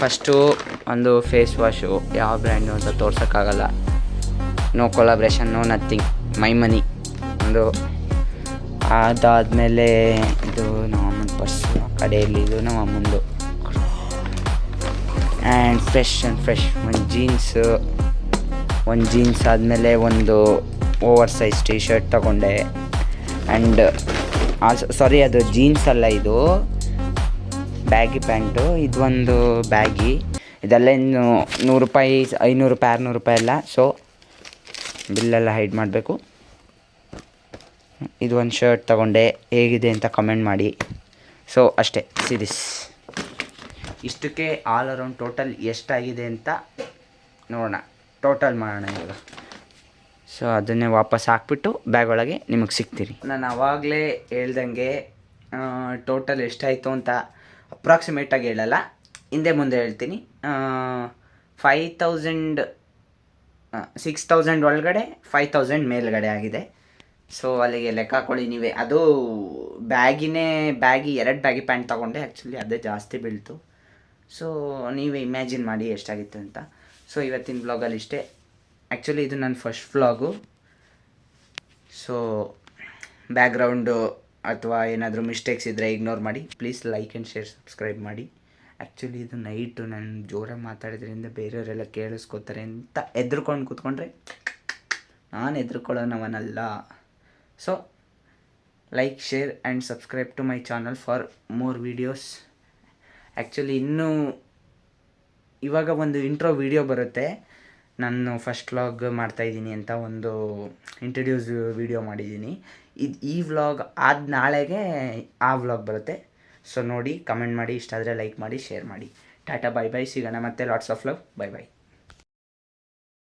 First ಒಂದು face wash ಯಾವ brand ಅಂತ ತೋರ್ಸೋಕ್ಕಾಗಲ್ಲ. ನೋ ಕೊಲಾಬ್ರೇಷನ್, ನೋ ನಥಿಂಗ್, ಮೈ ಮನಿ ಒಂದು. ಅದಾದಮೇಲೆ ಇದು ನಮ್ಮ ಅಮ್ಮನ ಪರ್ಸು, ಕಡೆಯಲ್ಲಿ ಇದು ನಮ್ಮ ಅಮ್ಮಂದು. ಆ್ಯಂಡ್ ಫ್ರೆಶ್ ಒಂದು ಜೀನ್ಸ್ ಆದಮೇಲೆ ಒಂದು ಓವರ್ ಸೈಜ್ ಟೀ ಶರ್ಟ್ ತೊಗೊಂಡೆ. ಆ್ಯಂಡ್ ಸಾರಿ, ಅದು ಜೀನ್ಸ್ ಅಲ್ಲ, ಇದು ಬ್ಯಾಗಿ ಪ್ಯಾಂಟು. ಇದೊಂದು ಬ್ಯಾಗಿ. ಇದೆಲ್ಲ ಇನ್ನು ₹100, ₹500, ₹600 ಅಲ್ಲ. ಸೊ ಬಿಲ್ಲೆಲ್ಲ ಹೈಡ್ ಮಾಡಬೇಕು. ಇದು ಒಂದು ಶರ್ಟ್ ತೊಗೊಂಡೆ. ಹೇಗಿದೆ ಅಂತ ಕಮೆಂಟ್ ಮಾಡಿ. ಸೊ ಅಷ್ಟೇ, ಸಿರೀಸ್ ಇಷ್ಟಕ್ಕೆ ಆಲ್ ಅರೌಂಡ್ ಟೋಟಲ್ ಎಷ್ಟಾಗಿದೆ ಅಂತ ನೋಡೋಣ, ಟೋಟಲ್ ಮಾಡೋಣ ಇವಾಗ. ಸೊ ಅದನ್ನೇ ವಾಪಸ್ ಹಾಕ್ಬಿಟ್ಟು ಬ್ಯಾಗ್ ಒಳಗೆ ನಿಮಗೆ ಸಿಗ್ತೀರಿ. ನಾನು ಆವಾಗಲೇ ಹೇಳ್ದಂಗೆ ಟೋಟಲ್ ಎಷ್ಟಾಯಿತು ಅಂತ ಅಪ್ರಾಕ್ಸಿಮೇಟಾಗಿ ಹೇಳಲ್ಲ, ಹಿಂದೆ ಮುಂದೆ ಹೇಳ್ತೀನಿ. 6,000 ಒಳಗಡೆ 5,000 ಮೇಲ್ಗಡೆ ಆಗಿದೆ. ಸೊ ಅಲ್ಲಿಗೆ ಲೆಕ್ಕ ಹಾಕೊಳ್ಳಿ ನೀವೇ. ಅದು ಬ್ಯಾಗಿ 2 ಬ್ಯಾಗಿ ಪ್ಯಾಂಟ್ ತೊಗೊಂಡೆ. ಆ್ಯಕ್ಚುಲಿ ಅದೇ ಜಾಸ್ತಿ ಬೀಳ್ತು. ಸೊ ನೀವೇ ಇಮ್ಯಾಜಿನ್ ಮಾಡಿ ಎಷ್ಟಾಗಿತ್ತು ಅಂತ. ಸೊ ಇವತ್ತಿನ ವ್ಲಾಗಲ್ಲಿ ಇಷ್ಟೇ. ಆ್ಯಕ್ಚುಲಿ ಇದು ನನ್ನ ಫಸ್ಟ್ ವ್ಲಾಗು. ಸೊ ಬ್ಯಾಕ್ಗ್ರೌಂಡು ಅಥವಾ ಏನಾದರೂ ಮಿಸ್ಟೇಕ್ಸ್ ಇದ್ದರೆ ಇಗ್ನೋರ್ ಮಾಡಿ. Please like and share, subscribe ಮಾಡಿ. ಆ್ಯಕ್ಚುಲಿ ಇದು ನೈಟು ನಾನು ಜೋರಾಗಿ ಮಾತಾಡೋದ್ರಿಂದ ಬೇರೆಯವರೆಲ್ಲ ಕೇಳಿಸ್ಕೋತಾರೆ ಅಂತ ಹೆದ್ರ್ಕೊಂಡು ಕೂತ್ಕೊಂಡ್ರೆ ನಾನು ಹೆದ್ರ್ಕೊಳ್ಳೋನವನಲ್ಲ. So like, share and subscribe to my channel for more videos. Actually ಇನ್ನೂ ಇವಾಗ ಒಂದು ಇಂಟ್ರೋ ವೀಡಿಯೋ ಬರುತ್ತೆ. ನಾನು ಫಸ್ಟ್ ವ್ಲಾಗ್ ಮಾಡ್ತಾಯಿದ್ದೀನಿ ಅಂತ ಒಂದು ಇಂಟ್ರಡ್ಯೂಸ್ ವೀಡಿಯೋ ಮಾಡಿದ್ದೀನಿ. ಈ ವ್ಲಾಗ್ ಆದ ನಾಳೆಗೆ ಆ ವ್ಲಾಗ್ ಬರುತ್ತೆ. ಸೊ ನೋಡಿ, ಕಮೆಂಟ್ ಮಾಡಿ, ಇಷ್ಟ ಆದರೆ ಲೈಕ್ ಮಾಡಿ, ಶೇರ್ ಮಾಡಿ. ಟಾಟಾ, ಬೈ ಬೈ, ಸಿಗೋಣ ಮತ್ತೆ. Lots of love, bye bye.